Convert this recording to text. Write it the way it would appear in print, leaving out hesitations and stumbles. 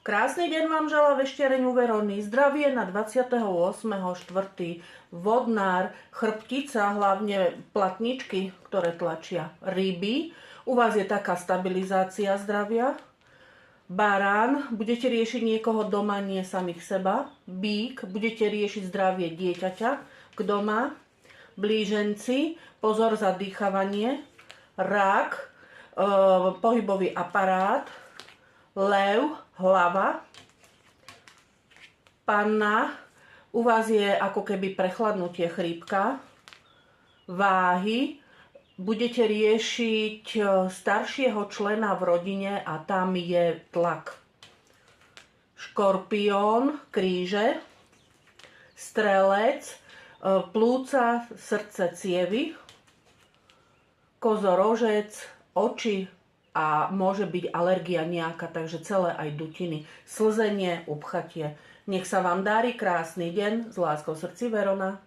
Krásny deň vám želá veštereň u Verony. Zdravie na 28.4. Vodnár, chrbtica, hlavne platničky, ktoré tlačia ryby. U vás je taká stabilizácia zdravia. Barán, budete riešiť niekoho doma, nie samých seba. Bík, budete riešiť zdravie dieťaťa k doma. Blíženci, pozor za dýchavanie. Rák, pohybový aparát. Lev, hlava. Panna, u vás je ako keby prechladnutie chrípka. Váhy, budete riešiť staršieho člena v rodine a tam je tlak. Škorpión, kríže. Strelec, plúca, srdce, cievy. Kozorožec, oči, a môže byť alergia nejaká, takže celé aj dutiny. Slzenie, upchatie. Nech sa vám darí, krásny deň, s láskou v srdci, Verona.